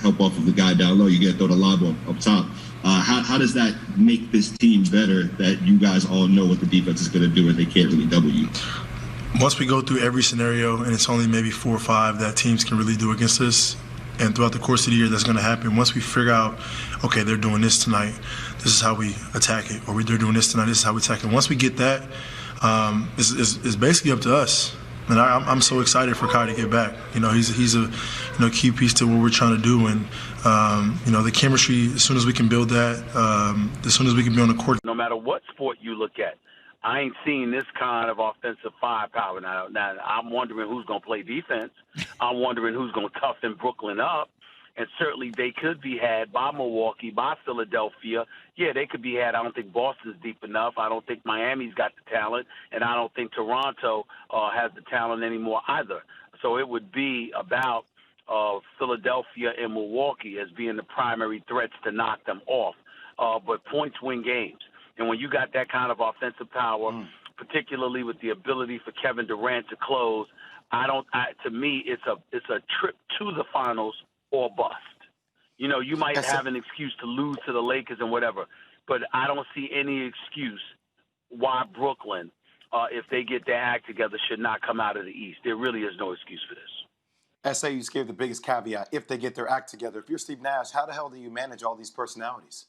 help off of the guy down low. You got to throw the lob up top. How does that make this team better that you guys all know what the defense is going to do and they can't really double you? Once we go through every scenario, and it's only maybe 4 or 5 that teams can really do against us, and throughout the course of the year that's going to happen, once we figure out, okay, they're doing this tonight, this is how we attack it, or they're doing this tonight, this is how we attack it. Once we get that, it's basically up to us. And I'm so excited for Kai to get back. He's a key piece to what we're trying to do, and the chemistry. As soon as we can build that, as soon as we can be on the court. No matter what sport you look at, I ain't seen this kind of offensive firepower. Now I'm wondering who's going to play defense. I'm wondering who's going to toughen Brooklyn up. And certainly they could be had by Milwaukee, by Philadelphia. Yeah, they could be had. I don't think Boston's deep enough. I don't think Miami's got the talent. And I don't think Toronto has the talent anymore either. So it would be about Philadelphia and Milwaukee as being the primary threats to knock them off. But points win games. And when you got that kind of offensive power, particularly with the ability for Kevin Durant to close, to me, it's a trip to the finals or bust. You might have an excuse to lose to the Lakers and whatever, but I don't see any excuse why Brooklyn, if they get their act together, should not come out of the East. There really is no excuse for this. SA, you just gave the biggest caveat, if they get their act together. If you're Steve Nash, how the hell do you manage all these personalities?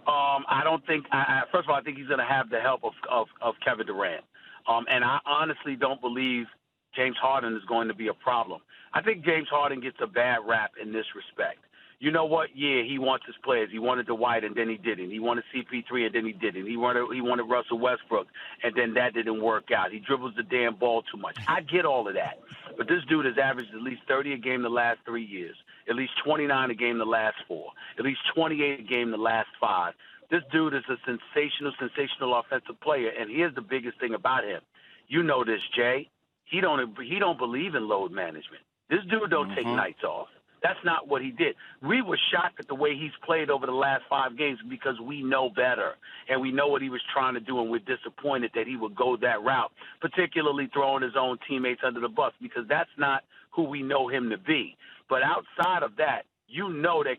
I don't think – first of all, I think he's going to have the help of Kevin Durant. And I honestly don't believe James Harden is going to be a problem. I think James Harden gets a bad rap in this respect. You know what? Yeah, he wants his players. He wanted Dwight, and then he didn't. He wanted CP3, and then he didn't. He wanted Russell Westbrook, and then that didn't work out. He dribbles the damn ball too much. I get all of that. But this dude has averaged at least 30 a game the last 3 years, at least 29 a game the last 4, at least 28 a game the last 5. This dude is a sensational offensive player, and here's the biggest thing about him. You know this, Jay. He don't believe in load management. This dude don't take nights off. That's not what he did. We were shocked at the way he's played over the last 5 games because we know better, and we know what he was trying to do, and we're disappointed that he would go that route, particularly throwing his own teammates under the bus, because that's not who we know him to be. But outside of that, you know that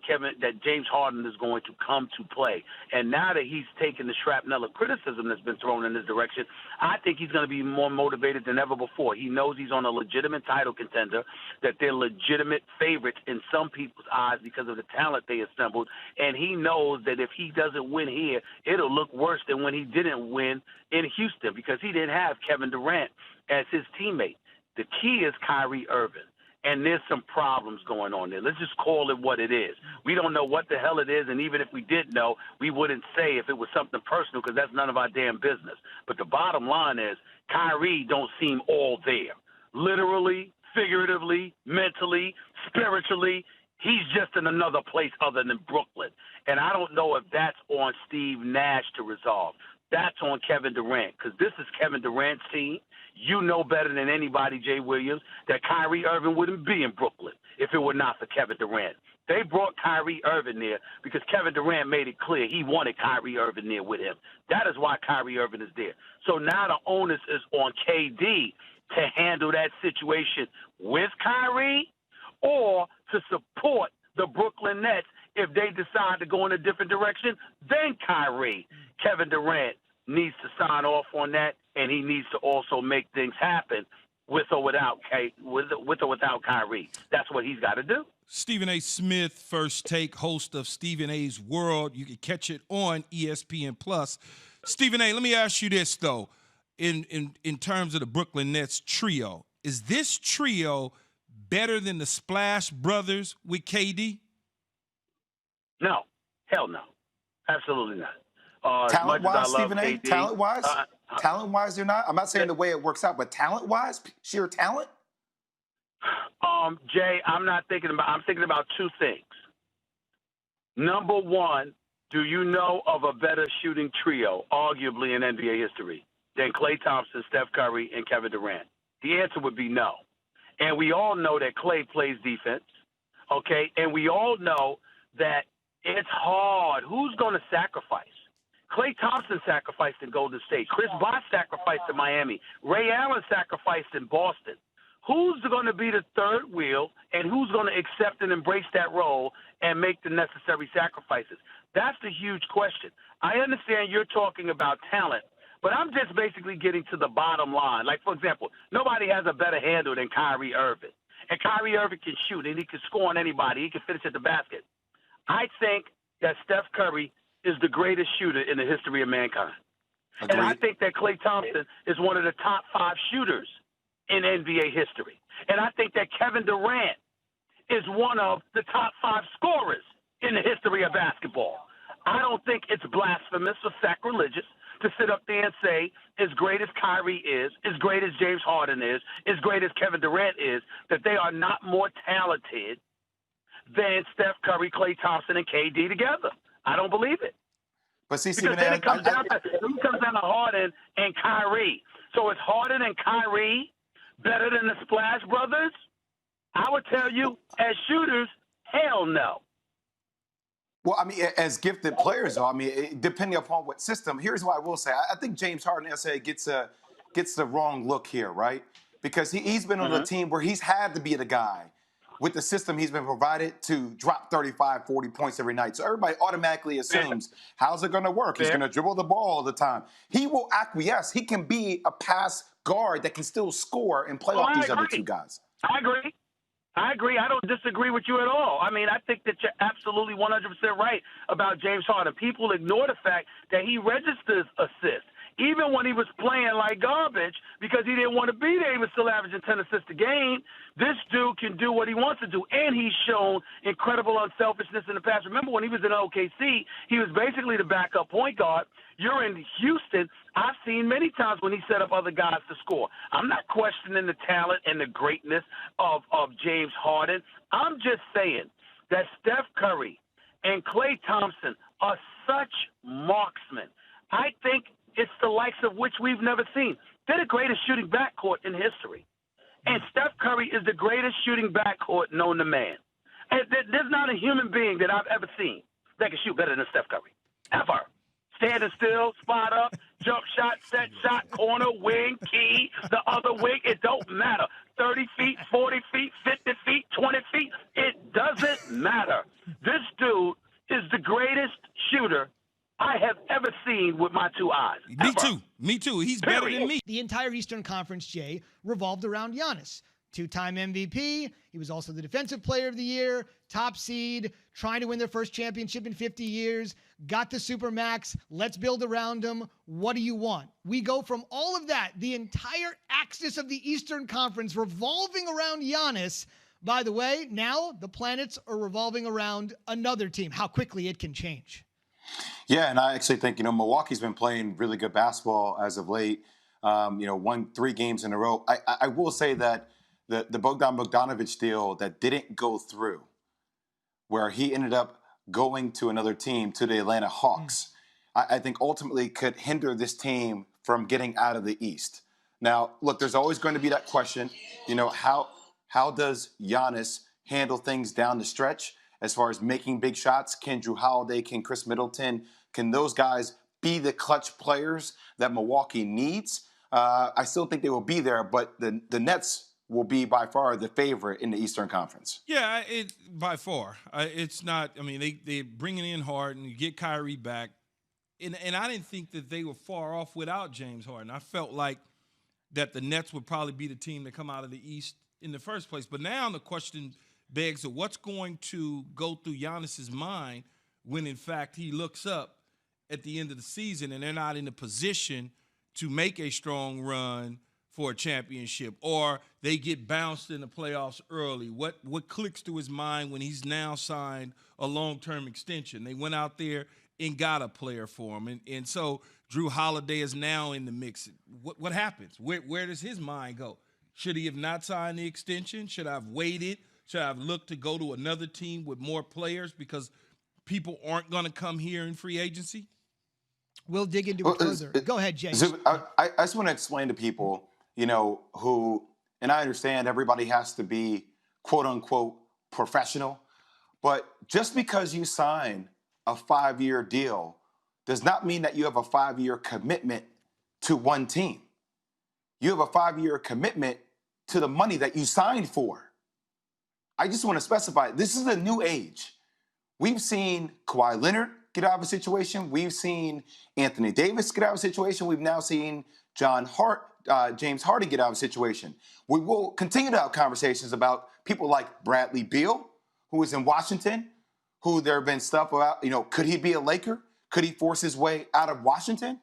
James Harden is going to come to play. And now that he's taken the shrapnel of criticism that's been thrown in his direction, I think he's going to be more motivated than ever before. He knows he's on a legitimate title contender, that they're legitimate favorites in some people's eyes because of the talent they assembled. And he knows that if he doesn't win here, it'll look worse than when he didn't win in Houston because he didn't have Kevin Durant as his teammate. The key is Kyrie Irving. And there's some problems going on there. Let's just call it what it is. We don't know what the hell it is, and even if we did know, we wouldn't say if it was something personal because that's none of our damn business. But the bottom line is Kyrie don't seem all there. Literally, figuratively, mentally, spiritually, he's just in another place other than Brooklyn. And I don't know if that's on Steve Nash to resolve. That's on Kevin Durant because this is Kevin Durant's team. You know better than anybody, Jay Williams, that Kyrie Irving wouldn't be in Brooklyn if it were not for Kevin Durant. They brought Kyrie Irving there because Kevin Durant made it clear he wanted Kyrie Irving there with him. That is why Kyrie Irving is there. So now the onus is on KD to handle that situation with Kyrie or to support the Brooklyn Nets if they decide to go in a different direction than Kyrie. Kevin Durant needs to sign off on that, and he needs to also make things happen with or without Kyrie. That's what he's got to do. Stephen A. Smith, First Take, host of Stephen A.'s World. You can catch it on ESPN+. Stephen A., let me ask you this, though. In terms of the Brooklyn Nets trio, is this trio better than the Splash Brothers with KD? No. Hell no. Absolutely not. Talent-wise, Stephen A., KD, talent-wise? Talent-wise, they're not? I'm not saying the way it works out, but talent-wise, sheer talent? Jay, I'm thinking about 2 things. Number one, do you know of a better shooting trio, arguably in NBA history, than Klay Thompson, Steph Curry, and Kevin Durant? The answer would be no. And we all know that Klay plays defense, okay? And we all know that it's hard. Who's going to sacrifice? Klay Thompson sacrificed in Golden State. Chris Bosh sacrificed in Miami. Ray Allen sacrificed in Boston. Who's going to be the third wheel, and who's going to accept and embrace that role and make the necessary sacrifices? That's the huge question. I understand you're talking about talent, but I'm just basically getting to the bottom line. Like, for example, nobody has a better handle than Kyrie Irving. And Kyrie Irving can shoot, and he can score on anybody. He can finish at the basket. I think that Steph Curry is the greatest shooter in the history of mankind. Agreed. And I think that Klay Thompson is one of the top 5 shooters in NBA history. And I think that Kevin Durant is one of the top 5 scorers in the history of basketball. I don't think it's blasphemous or sacrilegious to sit up there and say, as great as Kyrie is, as great as James Harden is, as great as Kevin Durant is, that they are not more talented than Steph Curry, Klay Thompson, and KD together. I don't believe it. But see, Because then it comes down to Harden and Kyrie. So is Harden and Kyrie better than the Splash Brothers? I would tell you, as shooters, hell no. Well, I mean, as gifted players, though, I mean, depending upon what system, here's what I will say. I think James Harden, gets the wrong look here, right? Because he's been on a team where he's had to be the guy with the system he's been provided to drop 35, 40 points every night. So everybody automatically assumes, how's it going to work? He's going to dribble the ball all the time. He will acquiesce. He can be a pass guard that can still score and play off these other two guys. I agree. I don't disagree with you at all. I mean, I think that you're absolutely 100% right about James Harden. People ignore the fact that he registers assists. Even when he was playing like garbage because he didn't want to be there, he was still averaging 10 assists a game. This dude can do what he wants to do, and he's shown incredible unselfishness in the past. Remember when he was in OKC, he was basically the backup point guard. You're in Houston. I've seen many times when he set up other guys to score. I'm not questioning the talent and the greatness of James Harden. I'm just saying that Steph Curry and Klay Thompson are such marksmen. I think it's the likes of which we've never seen. They're the greatest shooting backcourt in history. And Steph Curry is the greatest shooting backcourt known to man. And there's not a human being that I've ever seen that can shoot better than Steph Curry. Ever. Standing still, spot up, jump shot, set shot, corner, wing, key, the other wing. It don't matter. 30 feet, 40 feet, 50 feet, 20 feet. It doesn't matter. This dude is the greatest shooter I have ever seen with my 2 eyes. Me too. He's better than me. The entire Eastern Conference, Jay, revolved around Giannis. 2-time MVP. He was also the Defensive Player of the Year, top seed, trying to win their first championship in 50 years, got the Supermax. Let's build around him. What do you want? We go from all of that, the entire axis of the Eastern Conference revolving around Giannis. By the way, now the planets are revolving around another team. How quickly it can change. Yeah, and I actually think, Milwaukee's been playing really good basketball as of late. Won 3 games in a row. I will say that the Bogdan Bogdanović deal that didn't go through, where he ended up going to another team, to the Atlanta Hawks, I think ultimately could hinder this team from getting out of the East. Now, look, there's always going to be that question, how does Giannis handle things down the stretch as far as making big shots? Can Drew Holiday, can Chris Middleton, can those guys be the clutch players that Milwaukee needs? I still think they will be there, but the Nets will be by far the favorite in the Eastern Conference. Yeah, by far. It's not. I mean, they're bringing in Harden, you get Kyrie back, and I didn't think that they were far off without James Harden. I felt like that the Nets would probably be the team to come out of the East in the first place. But now the question begs of what's going to go through Giannis's mind when, in fact, he looks up at the end of the season and they're not in a position to make a strong run for a championship, or they get bounced in the playoffs early. What clicks to his mind when he's now signed a long-term extension? They went out there and got a player for him. And so Drew Holiday is now in the mix. What happens? Where does his mind go? Should he have not signed the extension? Should I have waited? Should I have looked to go to another team with more players because people aren't going to come here in free agency? We'll dig into it further. Go ahead, James. I just want to explain to people, who, and I understand everybody has to be quote unquote professional, but just because you sign a 5-year deal does not mean that you have a 5-year commitment to one team. You have a 5-year commitment to the money that you signed for. I just want to specify, this is a new age. We've seen Kawhi Leonard get out of a situation. We've seen Anthony Davis get out of a situation. We've now seen James Harden get out of a situation. We will continue to have conversations about people like Bradley Beal, who is in Washington, who there have been stuff about, could he be a Laker? Could he force his way out of Washington?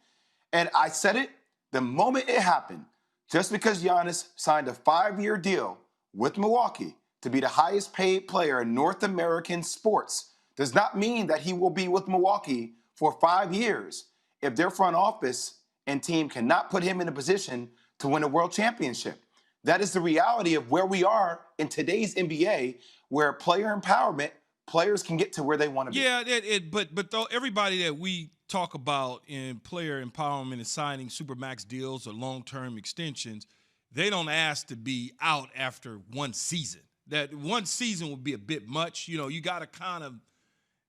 And I said it the moment it happened. Just because Giannis signed a 5-year deal with Milwaukee to be the highest paid player in North American sports does not mean that he will be with Milwaukee for 5 years if their front office and team cannot put him in a position to win a world championship. That is the reality of where we are in today's NBA, where player empowerment, players can get to where they want to be. Yeah, but though everybody that we talk about in player empowerment and signing supermax deals or long-term extensions, they don't ask to be out after one season. That one season would be a bit much. You got to kind of,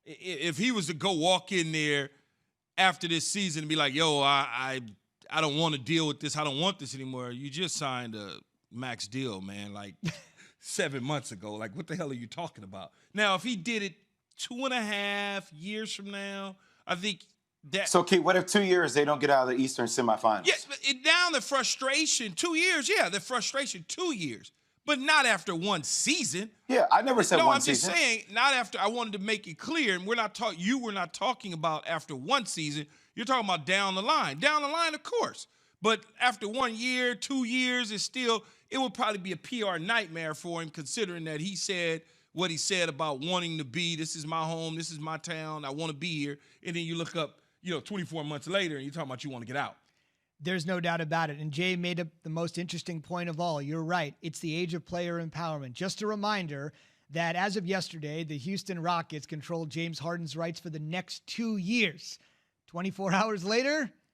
if he was to go walk in there after this season and be like, yo, I don't want to deal with this. I don't want this anymore. You just signed a max deal, man, like 7 months ago. Like, what the hell are you talking about? Now, if he did it 2.5 years from now, I think that. So, Keith, what if 2 years they don't get out of the Eastern semifinals? Yeah, down the frustration, 2 years. Yeah, the frustration, 2 years. But not after one season. Yeah, I never said one No, season. I'm just saying, not after. I wanted to make it clear, and we're not talking about after one season. You're talking about down the line. Down the line, of course. But after 1 year, 2 years, it would probably be a PR nightmare for him, considering that he said what he said about wanting to be, this is my home, this is my town, I want to be here. And then you look up, 24 months later, and you're talking about you want to get out. There's no doubt about it. And Jay made up the most interesting point of all. You're right. It's the age of player empowerment. Just a reminder that as of yesterday, the Houston Rockets controlled James Harden's rights for the next 2 years. 24 hours later,